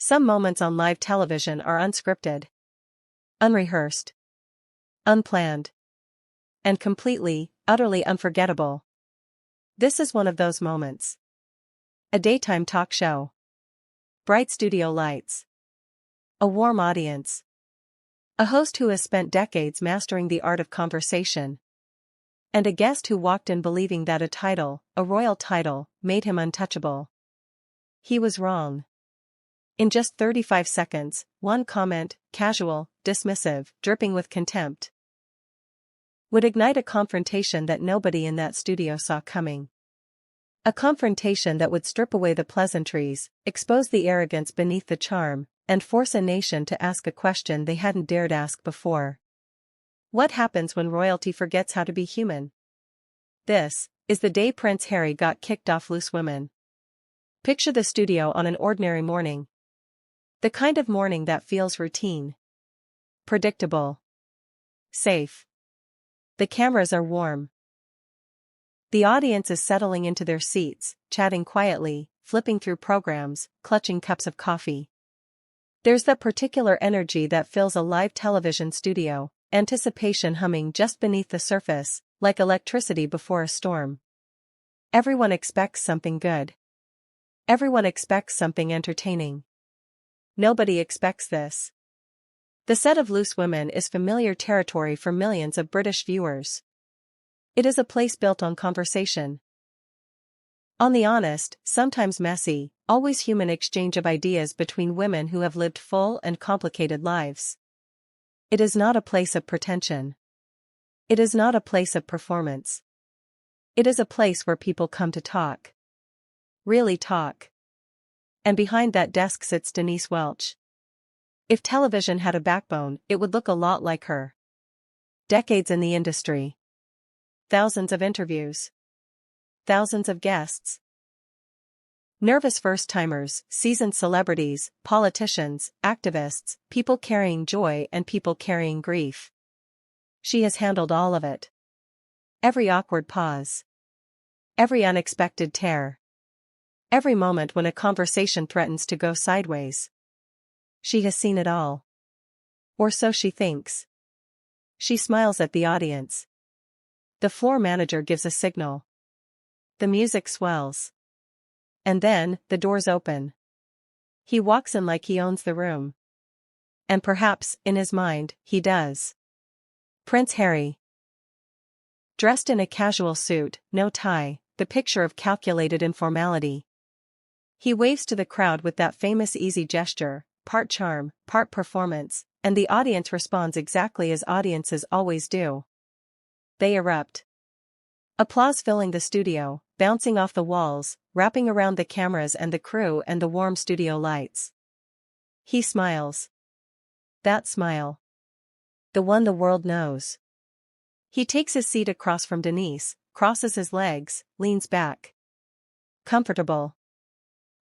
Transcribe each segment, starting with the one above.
Some moments on live television are unscripted, unrehearsed, unplanned, and completely, utterly unforgettable. This is one of those moments. A daytime talk show. Bright studio lights. A warm audience. A host who has spent decades mastering the art of conversation. And a guest who walked in believing that a title, a royal title, made him untouchable. He was wrong. In just 35 seconds, one comment, casual, dismissive, dripping with contempt, would ignite a confrontation that nobody in that studio saw coming. A confrontation that would strip away the pleasantries, expose the arrogance beneath the charm, and force a nation to ask a question they hadn't dared ask before. What happens when royalty forgets how to be human? This is the day Prince Harry got kicked off Loose Women. Picture the studio on an ordinary morning. The kind of morning that feels routine, predictable, safe. The cameras are warm. The audience is settling into their seats, chatting quietly, flipping through programs, clutching cups of coffee. There's that particular energy that fills a live television studio, anticipation humming just beneath the surface, like electricity before a storm. Everyone expects something good. Everyone expects something entertaining. Nobody expects this. The set of Loose Women is familiar territory for millions of British viewers. It is a place built on conversation. On the honest, sometimes messy, always human exchange of ideas between women who have lived full and complicated lives. It is not a place of pretension. It is not a place of performance. It is a place where people come to talk. Really talk. And behind that desk sits Denise Welch. If television had a backbone, it would look a lot like her. Decades in the industry. Thousands of interviews. Thousands of guests. Nervous first-timers, seasoned celebrities, politicians, activists, people carrying joy and people carrying grief. She has handled all of it. Every awkward pause. Every unexpected tear. Every moment when a conversation threatens to go sideways. She has seen it all. Or so she thinks. She smiles at the audience. The floor manager gives a signal. The music swells. And then, the doors open. He walks in like he owns the room. And perhaps, in his mind, he does. Prince Harry. Dressed in a casual suit, no tie, the picture of calculated informality. He waves to the crowd with that famous easy gesture, part charm, part performance, and the audience responds exactly as audiences always do. They erupt. Applause filling the studio, bouncing off the walls, wrapping around the cameras and the crew and the warm studio lights. He smiles. That smile. The one the world knows. He takes his seat across from Denise, crosses his legs, leans back. Comfortable.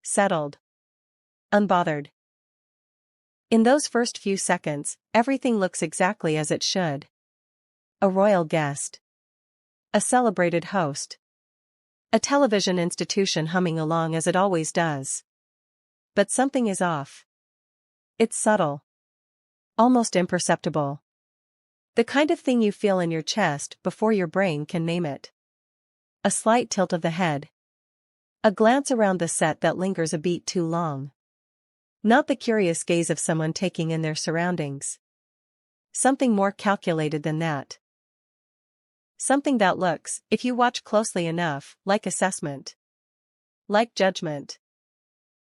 Settled. Unbothered. In those first few seconds, everything looks exactly as it should. A royal guest. A celebrated host. A television institution humming along as it always does. But something is off. It's subtle. Almost imperceptible. The kind of thing you feel in your chest before your brain can name it. A slight tilt of the head. A glance around the set that lingers a beat too long. Not the curious gaze of someone taking in their surroundings. Something more calculated than that. Something that looks, if you watch closely enough, like assessment. Like judgment.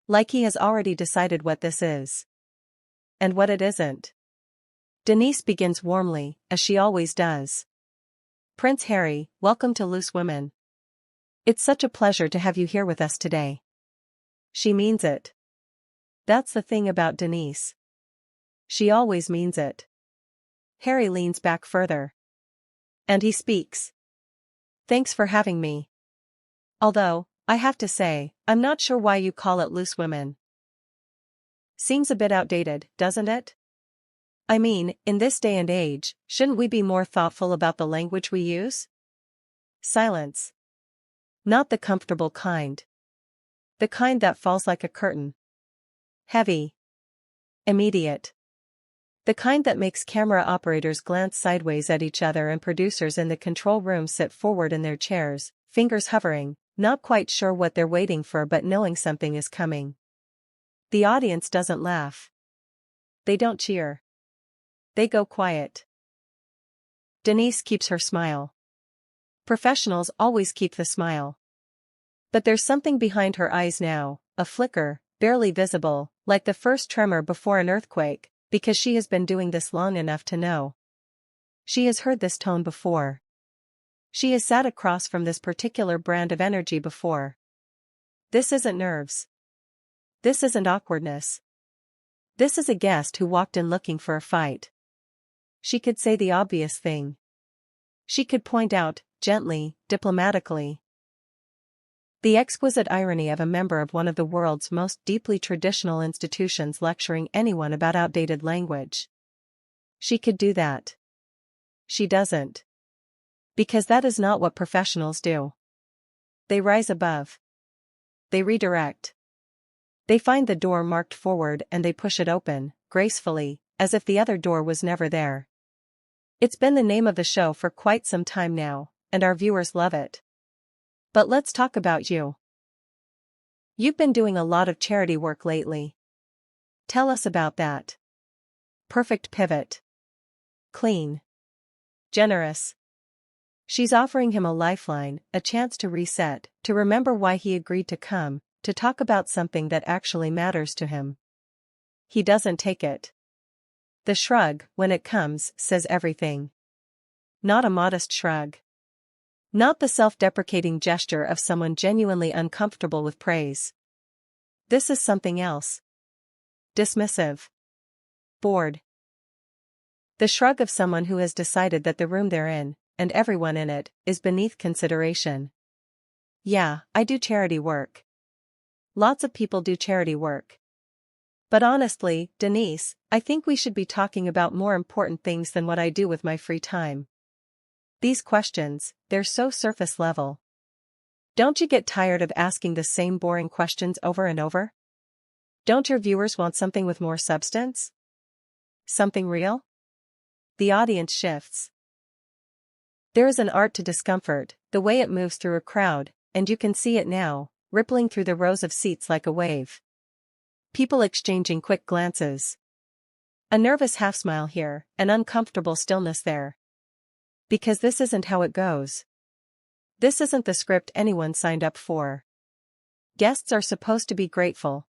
Like he has already decided what this is. And what it isn't. Denise begins warmly, as she always does. Prince Harry, welcome to Loose Women. It's such a pleasure to have you here with us today. She means it. That's the thing about Denise. She always means it. Harry leans back further. And he speaks. Thanks for having me. Although, I have to say, I'm not sure why you call it Loose Women. Seems a bit outdated, doesn't it? I mean, in this day and age, shouldn't we be more thoughtful about the language we use? Silence. Not the comfortable kind. The kind that falls like a curtain. Heavy. Immediate. The kind that makes camera operators glance sideways at each other and producers in the control room sit forward in their chairs, fingers hovering, not quite sure what they're waiting for but knowing something is coming. The audience doesn't laugh. They don't cheer. They go quiet. Denise keeps her smile. Professionals always keep the smile. But there's something behind her eyes now, a flicker, barely visible, like the first tremor before an earthquake, because she has been doing this long enough to know. She has heard this tone before. She has sat across from this particular brand of energy before. This isn't nerves. This isn't awkwardness. This is a guest who walked in looking for a fight. She could say the obvious thing. She could point out, gently, diplomatically, the exquisite irony of a member of one of the world's most deeply traditional institutions lecturing anyone about outdated language. She could do that. She doesn't. Because that is not what professionals do. They rise above. They redirect. They find the door marked forward and they push it open, gracefully, as if the other door was never there. It's been the name of the show for quite some time now, and our viewers love it. But let's talk about you. You've been doing a lot of charity work lately. Tell us about that. Perfect pivot. Clean. Generous. She's offering him a lifeline, a chance to reset, to remember why he agreed to come, to talk about something that actually matters to him. He doesn't take it. The shrug, when it comes, says everything. Not a modest shrug. Not the self-deprecating gesture of someone genuinely uncomfortable with praise. This is something else. Dismissive. Bored. The shrug of someone who has decided that the room they're in, and everyone in it, is beneath consideration. Yeah, I do charity work. Lots of people do charity work. But honestly, Denise, I think we should be talking about more important things than what I do with my free time. These questions, they're so surface level. Don't you get tired of asking the same boring questions over and over? Don't your viewers want something with more substance? Something real? The audience shifts. There is an art to discomfort, the way it moves through a crowd, and you can see it now, rippling through the rows of seats like a wave. People exchanging quick glances. A nervous half-smile here, an uncomfortable stillness there. Because this isn't how it goes. This isn't the script anyone signed up for. Guests are supposed to be grateful.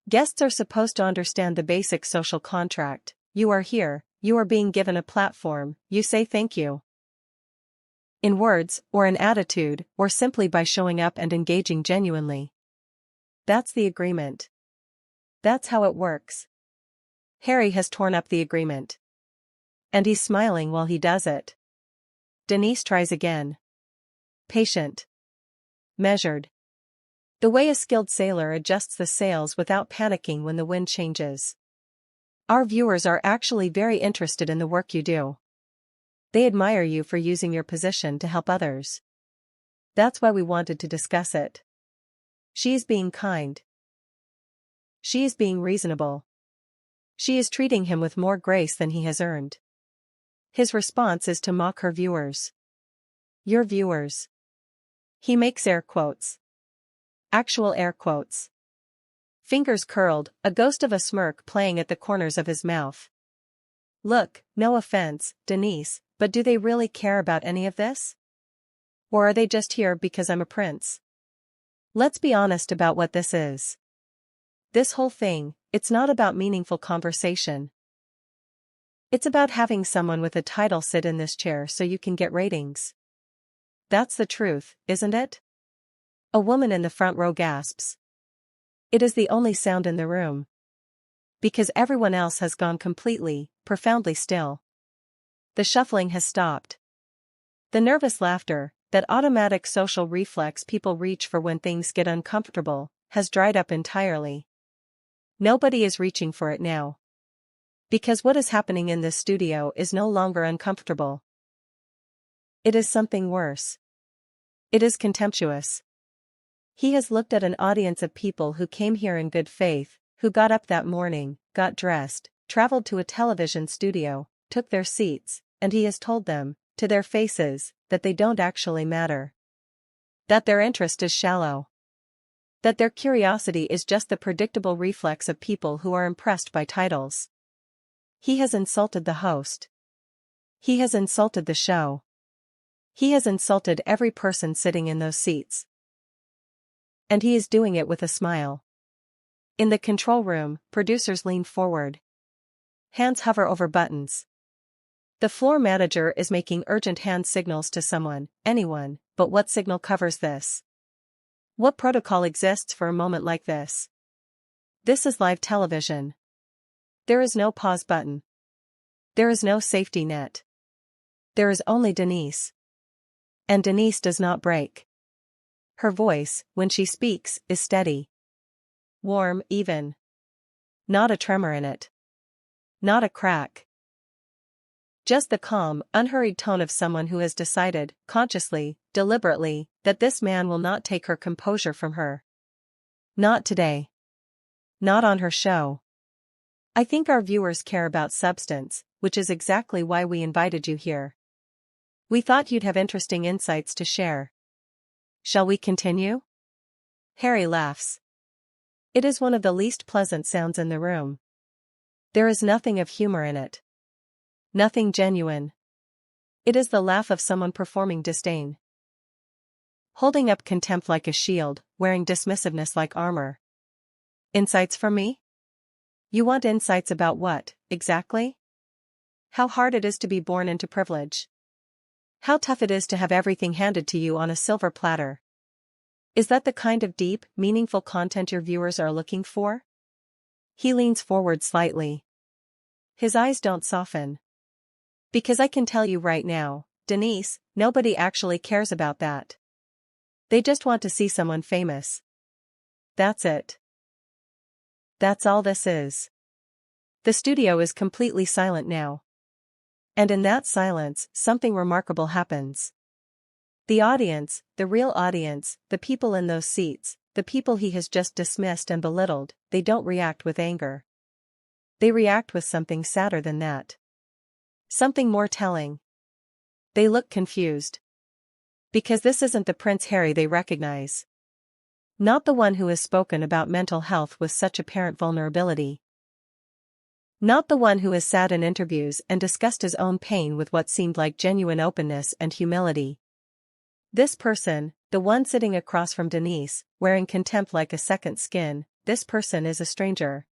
Guests are supposed to understand the basic social contract. You are here, you are being given a platform, you say thank you. In words, or in attitude, or simply by showing up and engaging genuinely. That's the agreement. That's how it works. Harry has torn up the agreement. And he's smiling while he does it. Denise tries again. Patient. Measured. The way a skilled sailor adjusts the sails without panicking when the wind changes. Our viewers are actually very interested in the work you do. They admire you for using your position to help others. That's why we wanted to discuss it. She is being kind. She is being reasonable. She is treating him with more grace than he has earned. His response is to mock her viewers. Your viewers. He makes air quotes. Actual air quotes. Fingers curled, a ghost of a smirk playing at the corners of his mouth. Look, no offense, Denise, but do they really care about any of this? Or are they just here because I'm a prince? Let's be honest about what this is. This whole thing, it's not about meaningful conversation. It's about having someone with a title sit in this chair so you can get ratings. That's the truth, isn't it? A woman in the front row gasps. It is the only sound in the room. Because everyone else has gone completely, profoundly still. The shuffling has stopped. The nervous laughter, that automatic social reflex people reach for when things get uncomfortable, has dried up entirely. Nobody is reaching for it now. Because what is happening in this studio is no longer uncomfortable. It is something worse. It is contemptuous. He has looked at an audience of people who came here in good faith, who got up that morning, got dressed, traveled to a television studio, took their seats, and he has told them, to their faces, that they don't actually matter. That their interest is shallow. That their curiosity is just the predictable reflex of people who are impressed by titles. He has insulted the host. He has insulted the show. He has insulted every person sitting in those seats. And he is doing it with a smile. In the control room, producers lean forward. Hands hover over buttons. The floor manager is making urgent hand signals to someone, anyone, but what signal covers this? What protocol exists for a moment like this? This is live television. There is no pause button. There is no safety net. There is only Denise. And Denise does not break. Her voice, when she speaks, is steady. Warm, even. Not a tremor in it. Not a crack. Just the calm, unhurried tone of someone who has decided, consciously, deliberately, that this man will not take her composure from her. Not today. Not on her show. I think our viewers care about substance, which is exactly why we invited you here. We thought you'd have interesting insights to share. Shall we continue? Harry laughs. It is one of the least pleasant sounds in the room. There is nothing of humor in it. Nothing genuine. It is the laugh of someone performing disdain. Holding up contempt like a shield, wearing dismissiveness like armor. Insights from me? You want insights about what, exactly? How hard it is to be born into privilege. How tough it is to have everything handed to you on a silver platter. Is that the kind of deep, meaningful content your viewers are looking for? He leans forward slightly. His eyes don't soften. Because I can tell you right now, Denise, nobody actually cares about that. They just want to see someone famous. That's it. That's all this is. The studio is completely silent now. And in that silence, something remarkable happens. The audience, the real audience, the people in those seats, the people he has just dismissed and belittled, they don't react with anger. They react with something sadder than that. Something more telling. They look confused. Because this isn't the Prince Harry they recognize. Not the one who has spoken about mental health with such apparent vulnerability. Not the one who has sat in interviews and discussed his own pain with what seemed like genuine openness and humility. This person, the one sitting across from Denise, wearing contempt like a second skin, this person is a stranger.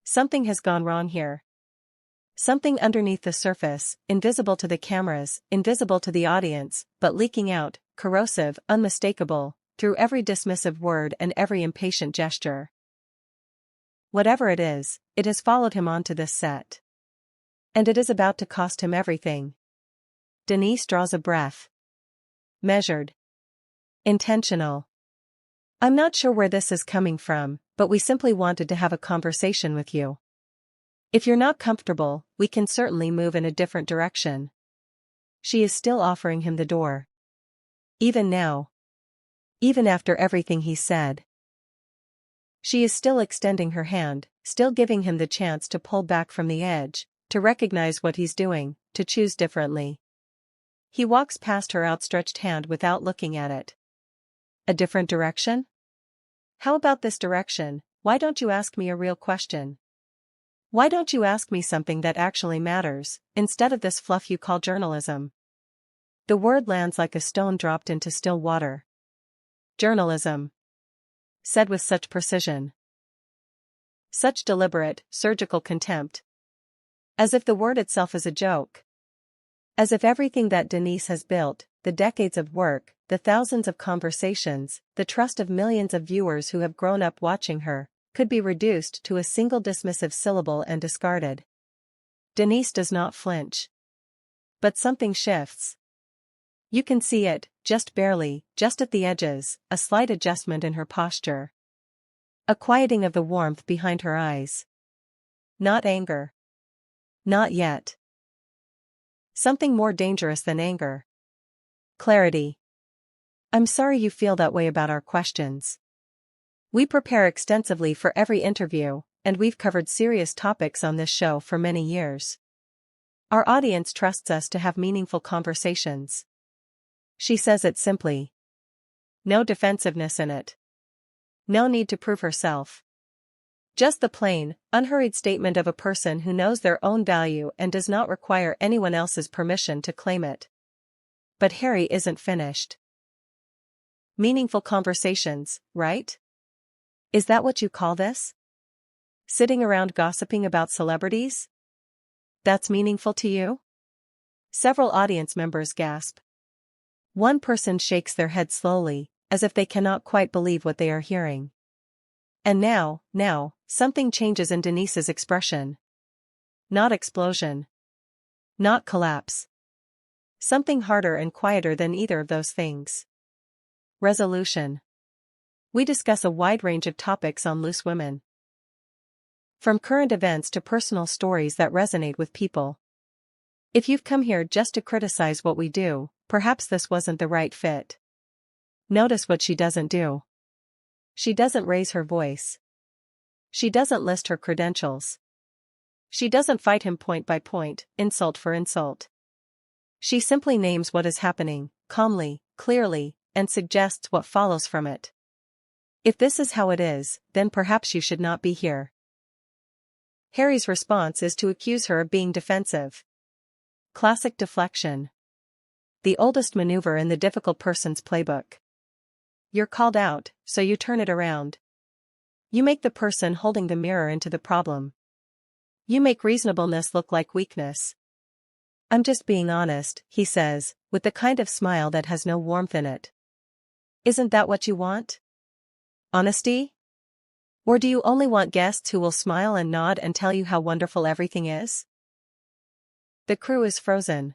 Something has gone wrong here. Something underneath the surface, invisible to the cameras, invisible to the audience, but leaking out, corrosive, unmistakable, through every dismissive word and every impatient gesture. Whatever it is, it has followed him onto this set. And it is about to cost him everything. Denise draws a breath. Measured. Intentional. I'm not sure where this is coming from, but we simply wanted to have a conversation with you. If you're not comfortable, we can certainly move in a different direction. She is still offering him the door. Even now. Even after everything he said. She is still extending her hand, still giving him the chance to pull back from the edge, to recognize what he's doing, to choose differently. He walks past her outstretched hand without looking at it. A different direction? How about this direction? Why don't you ask me a real question? Why don't you ask me something that actually matters, instead of this fluff you call journalism? The word lands like a stone dropped into still water. Journalism. Said with such precision. Such deliberate, surgical contempt. As if the word itself is a joke. As if everything that Denise has built, the decades of work, the thousands of conversations, the trust of millions of viewers who have grown up watching her, could be reduced to a single dismissive syllable and discarded. Denise does not flinch. But something shifts. You can see it, just barely, just at the edges, a slight adjustment in her posture. A quieting of the warmth behind her eyes. Not anger. Not yet. Something more dangerous than anger. Clarity. I'm sorry you feel that way about our questions. We prepare extensively for every interview, and we've covered serious topics on this show for many years. Our audience trusts us to have meaningful conversations. She says it simply. No defensiveness in it. No need to prove herself. Just the plain, unhurried statement of a person who knows their own value and does not require anyone else's permission to claim it. But Harry isn't finished. Meaningful conversations, right? Is that what you call this? Sitting around gossiping about celebrities? That's meaningful to you? Several audience members gasp. One person shakes their head slowly, as if they cannot quite believe what they are hearing. And now, something changes in Denise's expression. Not explosion. Not collapse. Something harder and quieter than either of those things. Resolution. We discuss a wide range of topics on Loose Women. From current events to personal stories that resonate with people. If you've come here just to criticize what we do, perhaps this wasn't the right fit. Notice what she doesn't do. She doesn't raise her voice. She doesn't list her credentials. She doesn't fight him point by point, insult for insult. She simply names what is happening, calmly, clearly, and suggests what follows from it. If this is how it is, then perhaps you should not be here. Harry's response is to accuse her of being defensive. Classic deflection. The oldest maneuver in the difficult person's playbook. You're called out, so you turn it around. You make the person holding the mirror into the problem. You make reasonableness look like weakness. I'm just being honest, he says, with the kind of smile that has no warmth in it. Isn't that what you want? Honesty? Or do you only want guests who will smile and nod and tell you how wonderful everything is? The crew is frozen.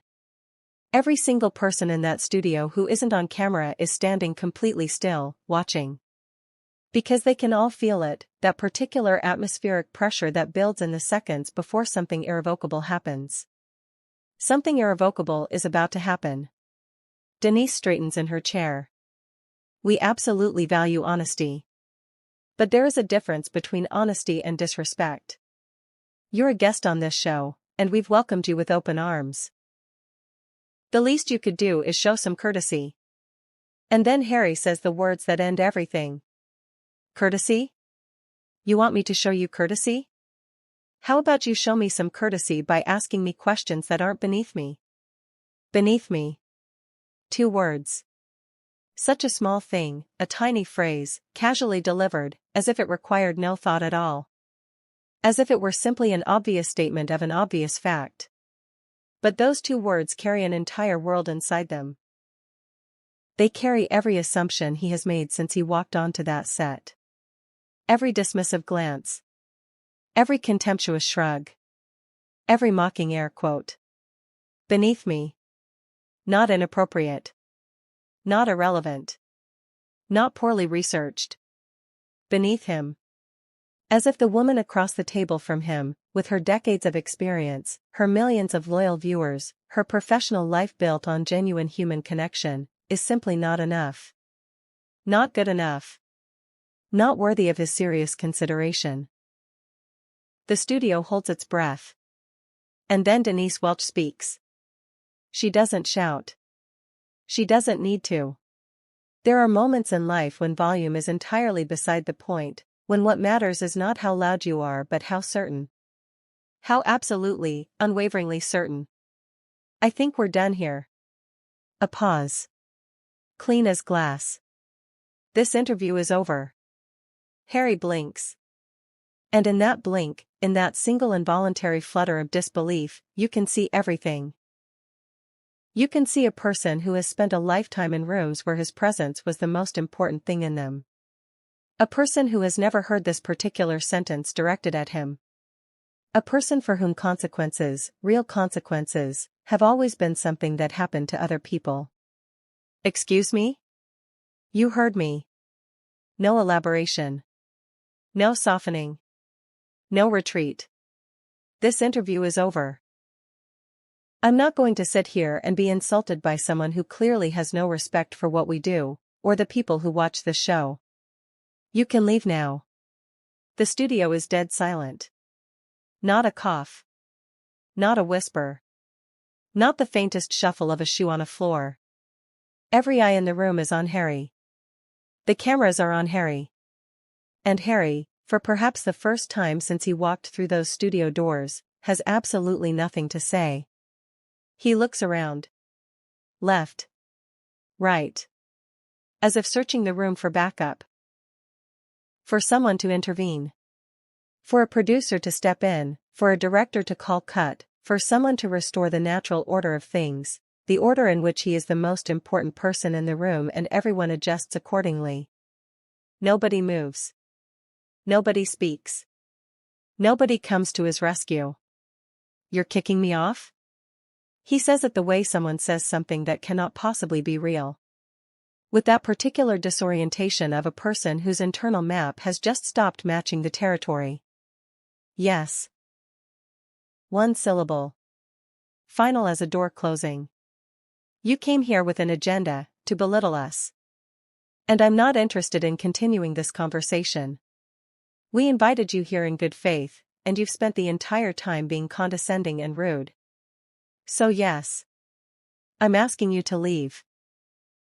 Every single person in that studio who isn't on camera is standing completely still, watching. Because they can all feel it, that particular atmospheric pressure that builds in the seconds before something irrevocable happens. Something irrevocable is about to happen. Denise straightens in her chair. We absolutely value honesty. But there is a difference between honesty and disrespect. You're a guest on this show, and we've welcomed you with open arms. The least you could do is show some courtesy. And then Harry says the words that end everything. Courtesy? You want me to show you courtesy? How about you show me some courtesy by asking me questions that aren't beneath me? Beneath me. 2 words. Such a small thing, a tiny phrase, casually delivered, as if it required no thought at all. As if it were simply an obvious statement of an obvious fact. But those 2 words carry an entire world inside them. They carry every assumption he has made since he walked onto that set. Every dismissive glance. Every contemptuous shrug. Every mocking air quote. Beneath me. Not inappropriate. Not irrelevant. Not poorly researched. Beneath him. As if the woman across the table from him, with her decades of experience, her millions of loyal viewers, her professional life built on genuine human connection, is simply not enough. Not good enough. Not worthy of his serious consideration. The studio holds its breath. And then Denise Welch speaks. She doesn't shout. She doesn't need to. There are moments in life when volume is entirely beside the point, when what matters is not how loud you are but how certain. How absolutely, unwaveringly certain. I think we're done here. A pause. Clean as glass. This interview is over. Harry blinks. And in that blink, in that single involuntary flutter of disbelief, you can see everything. You can see a person who has spent a lifetime in rooms where his presence was the most important thing in them. A person who has never heard this particular sentence directed at him. A person for whom consequences, real consequences, have always been something that happened to other people. Excuse me? You heard me. No elaboration. No softening. No retreat. This interview is over. I'm not going to sit here and be insulted by someone who clearly has no respect for what we do, or the people who watch this show. You can leave now. The studio is dead silent. Not a cough. Not a whisper. Not the faintest shuffle of a shoe on a floor. Every eye in the room is on Harry. The cameras are on Harry. And Harry, for perhaps the first time since he walked through those studio doors, has absolutely nothing to say. He looks around. Left. Right. As if searching the room for backup. For someone to intervene. For a producer to step in, for a director to call cut, for someone to restore the natural order of things, the order in which he is the most important person in the room and everyone adjusts accordingly. Nobody moves. Nobody speaks. Nobody comes to his rescue. You're kicking me off? He says it the way someone says something that cannot possibly be real. With that particular disorientation of a person whose internal map has just stopped matching the territory. Yes. One syllable. Final as a door closing. You came here with an agenda, to belittle us. And I'm not interested in continuing this conversation. We invited you here in good faith, and you've spent the entire time being condescending and rude. So yes. I'm asking you to leave.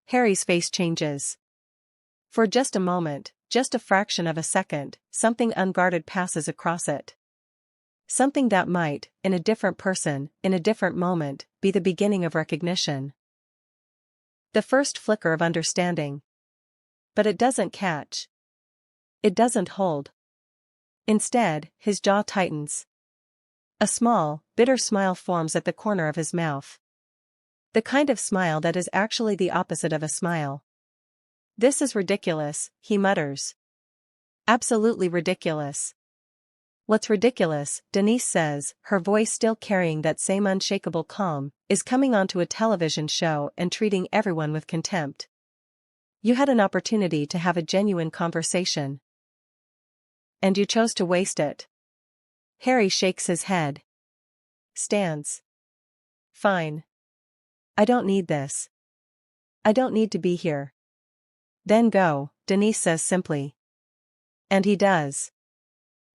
Harry's face changes. For just a moment, just a fraction of a second, something unguarded passes across it. Something that might, in a different person, in a different moment, be the beginning of recognition. The first flicker of understanding. But it doesn't catch. It doesn't hold. Instead, his jaw tightens. A small, bitter smile forms at the corner of his mouth. The kind of smile that is actually the opposite of a smile. This is ridiculous, he mutters. Absolutely ridiculous. What's ridiculous, Denise says, her voice still carrying that same unshakable calm, is coming onto a television show and treating everyone with contempt. You had an opportunity to have a genuine conversation. And you chose to waste it. Harry shakes his head. Stands. Fine. I don't need this. I don't need to be here. Then go, Denise says simply. And he does.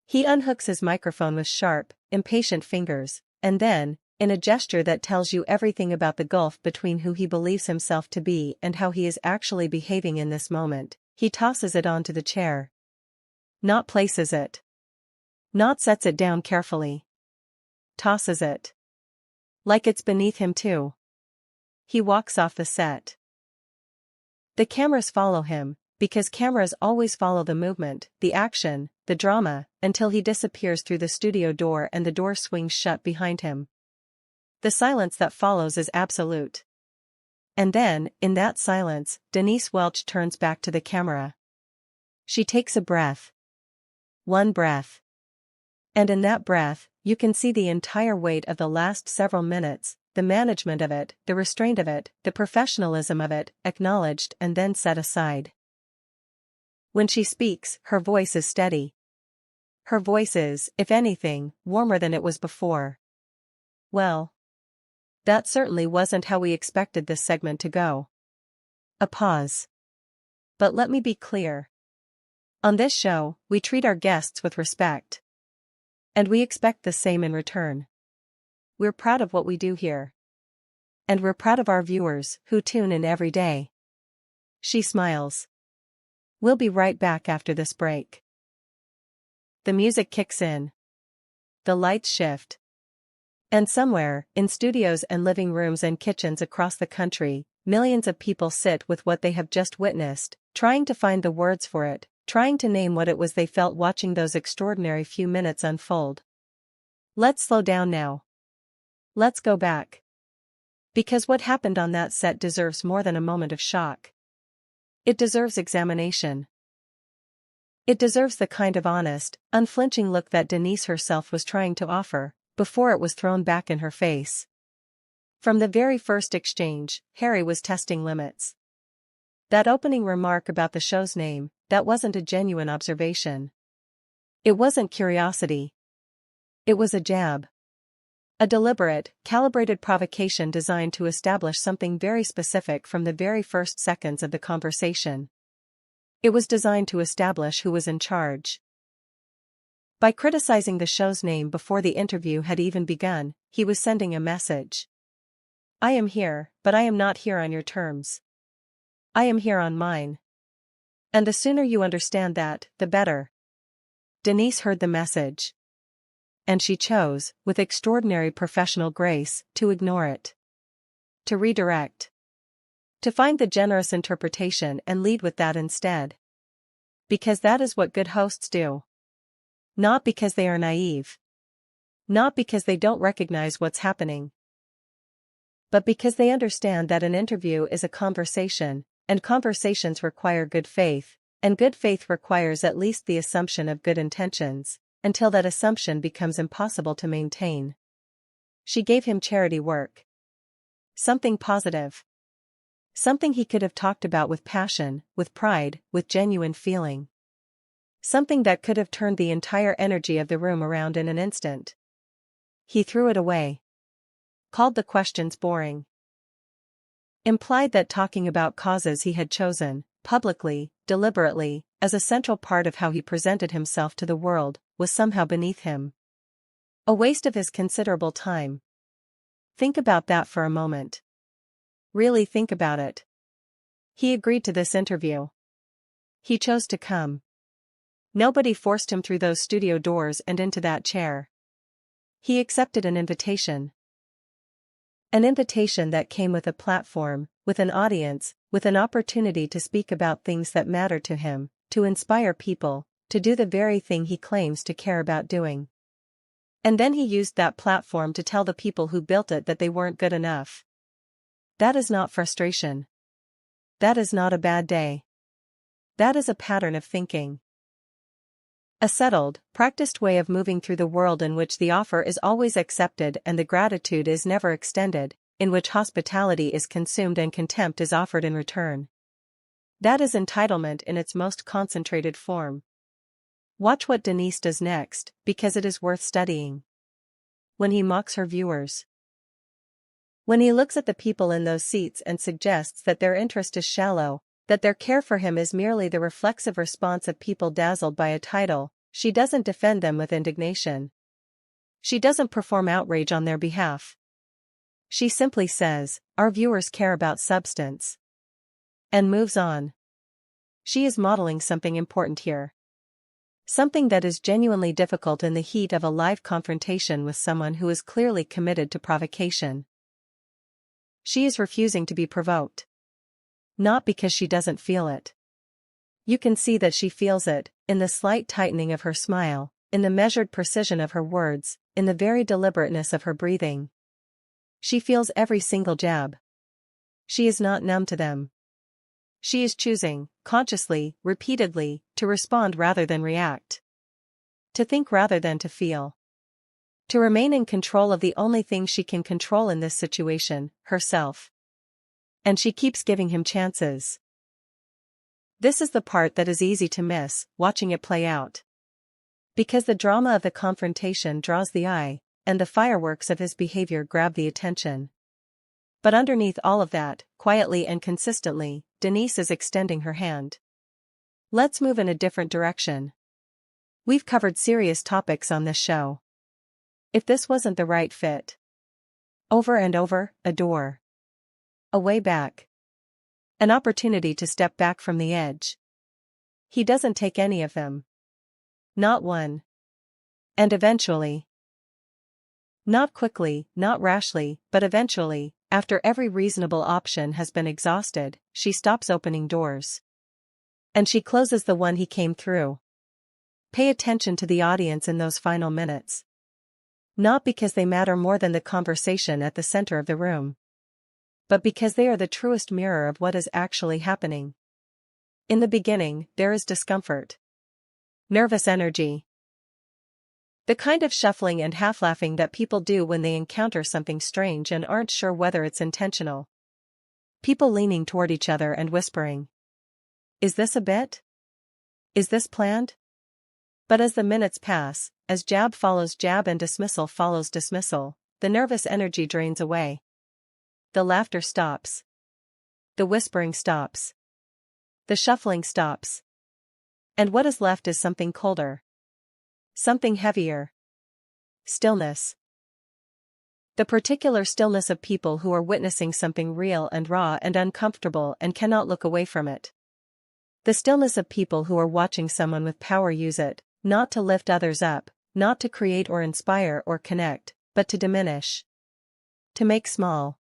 He unhooks his microphone with sharp, impatient fingers, and then, in a gesture that tells you everything about the gulf between who he believes himself to be and how he is actually behaving in this moment, he tosses it onto the chair. Not places it. Not sets it down carefully. Tosses it. Like it's beneath him too. He walks off the set. The cameras follow him, because cameras always follow the movement, the action, the drama, until he disappears through the studio door and the door swings shut behind him. The silence that follows is absolute. And then, in that silence, Denise Welch turns back to the camera. She takes a breath. One breath. And in that breath, you can see the entire weight of the last several minutes, the management of it, the restraint of it, the professionalism of it, acknowledged and then set aside. When she speaks, her voice is steady. Her voice is, if anything, warmer than it was before. Well. That certainly wasn't how we expected this segment to go. A pause. But let me be clear. On this show, we treat our guests with respect. And we expect the same in return. We're proud of what we do here. And we're proud of our viewers, who tune in every day. She smiles. We'll be right back after this break. The music kicks in. The lights shift. And somewhere, in studios and living rooms and kitchens across the country, millions of people sit with what they have just witnessed, trying to find the words for it, trying to name what it was they felt watching those extraordinary few minutes unfold. Let's slow down now. Let's go back. Because what happened on that set deserves more than a moment of shock. It deserves examination. It deserves the kind of honest, unflinching look that Denise herself was trying to offer, before it was thrown back in her face. From the very first exchange, Harry was testing limits. That opening remark about the show's name, that wasn't a genuine observation. It wasn't curiosity. It was a jab. A deliberate, calibrated provocation designed to establish something very specific from the very first seconds of the conversation. It was designed to establish who was in charge. By criticizing the show's name before the interview had even begun, he was sending a message. I am here, but I am not here on your terms. I am here on mine. And the sooner you understand that, the better. Denise heard the message. And she chose, with extraordinary professional grace, to ignore it. To redirect. To find the generous interpretation and lead with that instead. Because that is what good hosts do. Not because they are naive. Not because they don't recognize what's happening. But because they understand that an interview is a conversation, and conversations require good faith, and good faith requires at least the assumption of good intentions, until that assumption becomes impossible to maintain. She gave him charity work. Something positive. Something he could have talked about with passion, with pride, with genuine feeling. Something that could have turned the entire energy of the room around in an instant. He threw it away. Called the questions boring. Implied that talking about causes he had chosen, publicly, deliberately, as a central part of how he presented himself to the world, was somehow beneath him. A waste of his considerable time. Think about that for a moment. Really think about it. He agreed to this interview. He chose to come. Nobody forced him through those studio doors and into that chair. He accepted an invitation. An invitation that came with a platform, with an audience, with an opportunity to speak about things that matter to him, to inspire people, to do the very thing he claims to care about doing. And then he used that platform to tell the people who built it that they weren't good enough. That is not frustration. That is not a bad day. That is a pattern of thinking. A settled, practiced way of moving through the world in which the offer is always accepted and the gratitude is never extended, in which hospitality is consumed and contempt is offered in return. That is entitlement in its most concentrated form. Watch what Denise does next, because it is worth studying. When he mocks her viewers. When he looks at the people in those seats and suggests that their interest is shallow, that their care for him is merely the reflexive response of people dazzled by a title, she doesn't defend them with indignation. She doesn't perform outrage on their behalf. She simply says, our viewers care about substance. And moves on. She is modeling something important here. Something that is genuinely difficult in the heat of a live confrontation with someone who is clearly committed to provocation. She is refusing to be provoked. Not because she doesn't feel it. You can see that she feels it, in the slight tightening of her smile, in the measured precision of her words, in the very deliberateness of her breathing. She feels every single jab. She is not numb to them. She is choosing, consciously, repeatedly, to respond rather than react. To think rather than to feel. To remain in control of the only thing she can control in this situation, herself. And she keeps giving him chances. This is the part that is easy to miss, watching it play out. Because the drama of the confrontation draws the eye, and the fireworks of his behavior grab the attention. But underneath all of that, quietly and consistently, Denise is extending her hand. Let's move in a different direction. We've covered serious topics on this show. If this wasn't the right fit. Over and over, a door. A way back. An opportunity to step back from the edge. He doesn't take any of them. Not one. And eventually. Not quickly, not rashly, but eventually, after every reasonable option has been exhausted, she stops opening doors. And she closes the one he came through. Pay attention to the audience in those final minutes. Not because they matter more than the conversation at the center of the room. But because they are the truest mirror of what is actually happening. In the beginning, there is discomfort. Nervous energy. The kind of shuffling and half-laughing that people do when they encounter something strange and aren't sure whether it's intentional. People leaning toward each other and whispering. Is this a bit? Is this planned? But as the minutes pass, as jab follows jab and dismissal follows dismissal, the nervous energy drains away. The laughter stops. The whispering stops. The shuffling stops. And what is left is something colder. Something heavier. Stillness. The particular stillness of people who are witnessing something real and raw and uncomfortable and cannot look away from it. The stillness of people who are watching someone with power use it, not to lift others up, not to create or inspire or connect, but to diminish. To make small.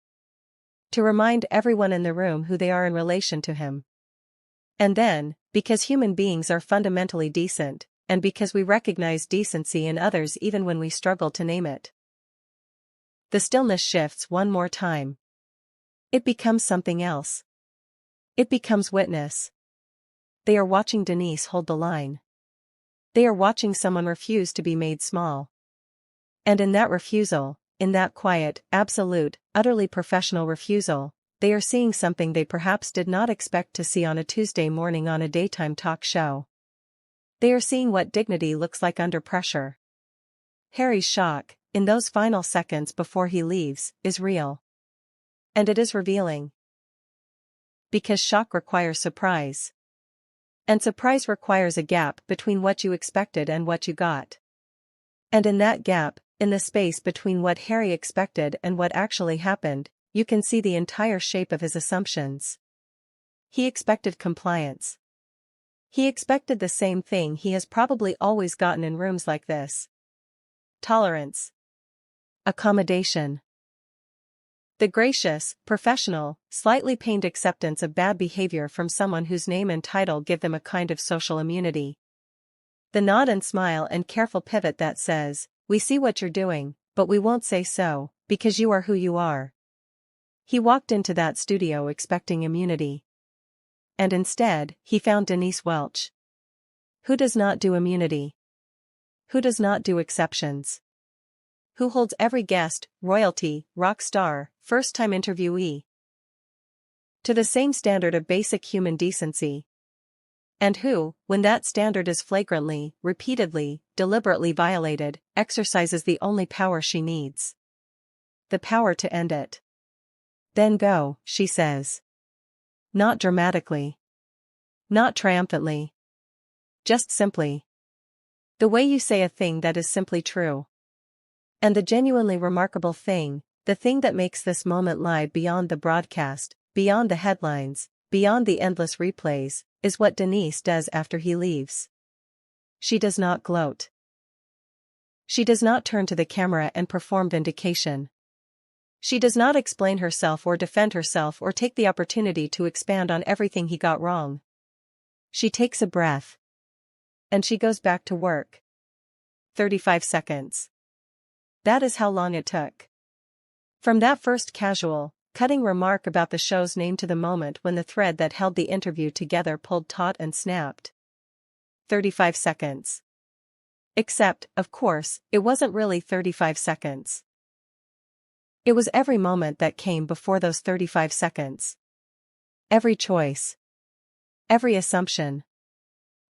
To remind everyone in the room who they are in relation to him. And then, because human beings are fundamentally decent, and because we recognize decency in others even when we struggle to name it, the stillness shifts one more time. It becomes something else. It becomes witness. They are watching Denise hold the line. They are watching someone refuse to be made small. And in that refusal, in that quiet, absolute, utterly professional refusal, they are seeing something they perhaps did not expect to see on a Tuesday morning on a daytime talk show. They are seeing what dignity looks like under pressure. Harry's shock, in those final seconds before he leaves, is real. And it is revealing. Because shock requires surprise. And surprise requires a gap between what you expected and what you got. And in that gap, in the space between what Harry expected and what actually happened, you can see the entire shape of his assumptions. He expected compliance. He expected the same thing he has probably always gotten in rooms like this. Tolerance. Accommodation. The gracious, professional, slightly pained acceptance of bad behavior from someone whose name and title give them a kind of social immunity. The nod and smile and careful pivot that says, "We see what you're doing, but we won't say so, because you are who you are." He walked into that studio expecting immunity. And instead, he found Denise Welch. Who does not do immunity? Who does not do exceptions? Who holds every guest, royalty, rock star, first-time interviewee to the same standard of basic human decency. And who, when that standard is flagrantly, repeatedly, deliberately violated, exercises the only power she needs. The power to end it. "Then go," she says. Not dramatically. Not triumphantly. Just simply. The way you say a thing that is simply true. And the genuinely remarkable thing, the thing that makes this moment lie beyond the broadcast, beyond the headlines, beyond the endless replays, is what Denise does after he leaves. She does not gloat. She does not turn to the camera and perform vindication. She does not explain herself or defend herself or take the opportunity to expand on everything he got wrong. She takes a breath. And she goes back to work. 35 seconds. That is how long it took. From that first casual, cutting remark about the show's name to the moment when the thread that held the interview together pulled taut and snapped. 35 seconds. Except, of course, it wasn't really 35 seconds. It was every moment that came before those 35 seconds. Every choice. Every assumption.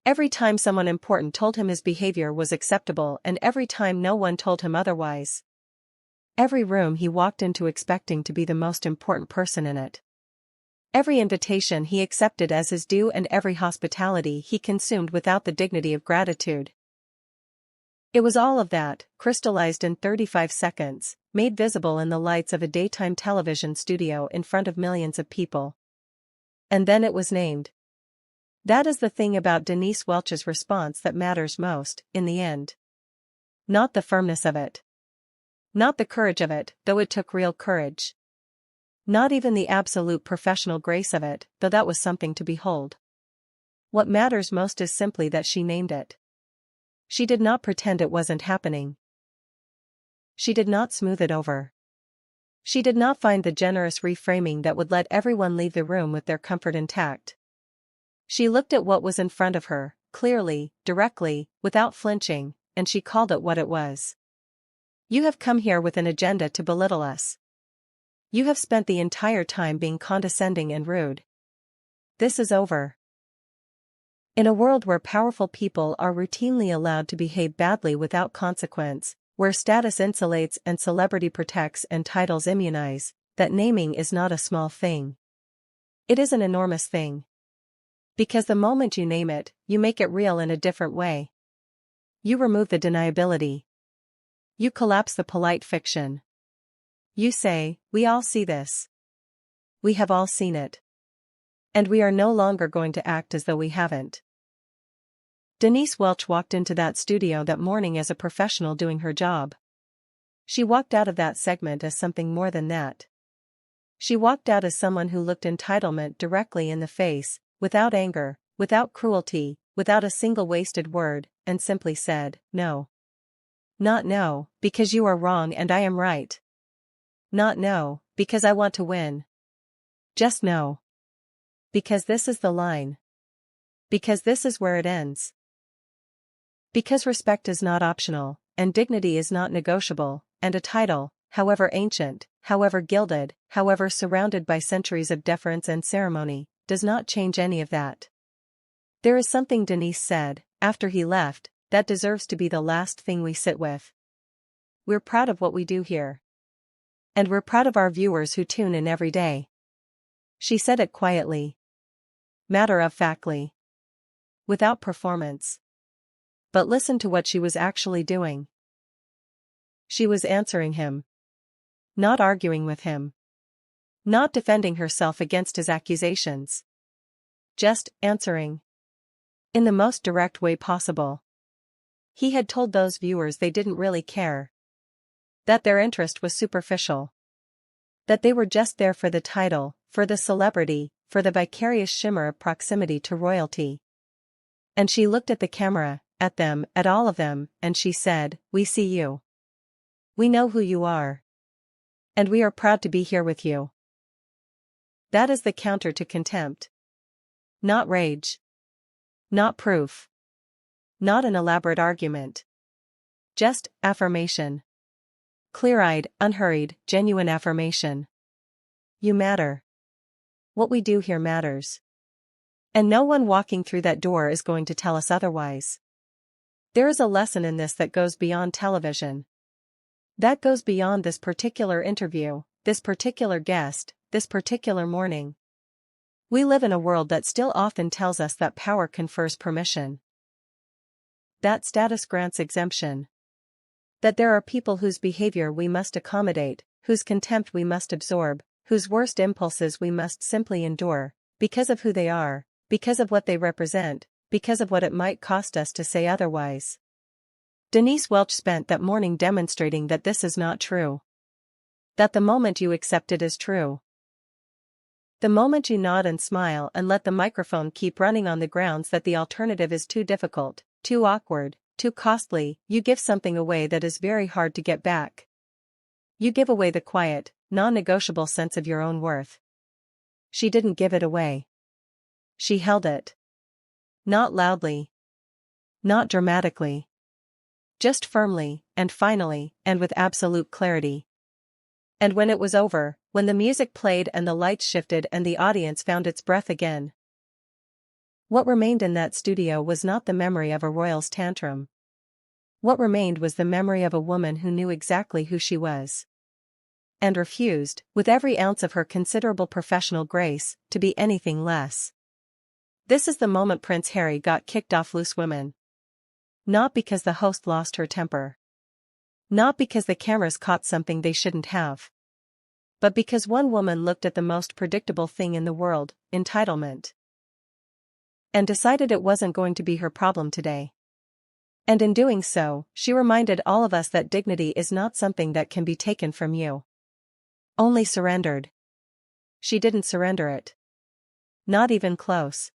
Every time someone important told him his behavior was acceptable and every time no one told him otherwise. Every room he walked into expecting to be the most important person in it. Every invitation he accepted as his due and every hospitality he consumed without the dignity of gratitude. It was all of that, crystallized in 35 seconds, made visible in the lights of a daytime television studio in front of millions of people. And then it was named. That is the thing about Denise Welch's response that matters most, in the end. Not the firmness of it. Not the courage of it, though it took real courage. Not even the absolute professional grace of it, though that was something to behold. What matters most is simply that she named it. She did not pretend it wasn't happening. She did not smooth it over. She did not find the generous reframing that would let everyone leave the room with their comfort intact. She looked at what was in front of her, clearly, directly, without flinching, and she called it what it was. You have come here with an agenda to belittle us. You have spent the entire time being condescending and rude. This is over. In a world where powerful people are routinely allowed to behave badly without consequence, where status insulates and celebrity protects and titles immunize, that naming is not a small thing. It is an enormous thing. Because the moment you name it, you make it real in a different way. You remove the deniability. You collapse the polite fiction. You say, we all see this. We have all seen it. And we are no longer going to act as though we haven't. Denise Welch walked into that studio that morning as a professional doing her job. She walked out of that segment as something more than that. She walked out as someone who looked entitlement directly in the face, without anger, without cruelty, without a single wasted word, and simply said, no. Not no, because you are wrong and I am right. Not no, because I want to win. Just no. Because this is the line. Because this is where it ends. Because respect is not optional, and dignity is not negotiable, and a title, however ancient, however gilded, however surrounded by centuries of deference and ceremony, does not change any of that. There is something Denise said, after he left, that deserves to be the last thing we sit with. We're proud of what we do here. And we're proud of our viewers who tune in every day. She said it quietly. Matter-of-factly. Without performance. But listen to what she was actually doing. She was answering him. Not arguing with him. Not defending herself against his accusations. Just answering. In the most direct way possible. He had told those viewers they didn't really care. That their interest was superficial. That they were just there for the title, for the celebrity, for the vicarious shimmer of proximity to royalty. And she looked at the camera, at them, at all of them, and she said, we see you. We know who you are. And we are proud to be here with you. That is the counter to contempt. Not rage. Not proof. Not an elaborate argument. Just affirmation. Clear-eyed, unhurried, genuine affirmation. You matter. What we do here matters. And no one walking through that door is going to tell us otherwise. There is a lesson in this that goes beyond television. That goes beyond this particular interview, this particular guest, this particular morning. We live in a world that still often tells us that power confers permission. That status grants exemption. That there are people whose behavior we must accommodate, whose contempt we must absorb, whose worst impulses we must simply endure, because of who they are, because of what they represent, because of what it might cost us to say otherwise. Denise Welch spent that morning demonstrating that this is not true. That the moment you accept it is true. The moment you nod and smile and let the microphone keep running on the grounds that the alternative is too difficult, too awkward, too costly, you give something away that is very hard to get back. You give away the quiet, non-negotiable sense of your own worth. She didn't give it away. She held it. Not loudly. Not dramatically. Just firmly, and finally, and with absolute clarity. And when it was over, when the music played and the lights shifted and the audience found its breath again, what remained in that studio was not the memory of a royal's tantrum. What remained was the memory of a woman who knew exactly who she was. And refused, with every ounce of her considerable professional grace, to be anything less. This is the moment Prince Harry got kicked off Loose Women. Not because the host lost her temper. Not because the cameras caught something they shouldn't have. But because one woman looked at the most predictable thing in the world, entitlement. And decided it wasn't going to be her problem today. And in doing so, she reminded all of us that dignity is not something that can be taken from you. Only surrendered. She didn't surrender it. Not even close.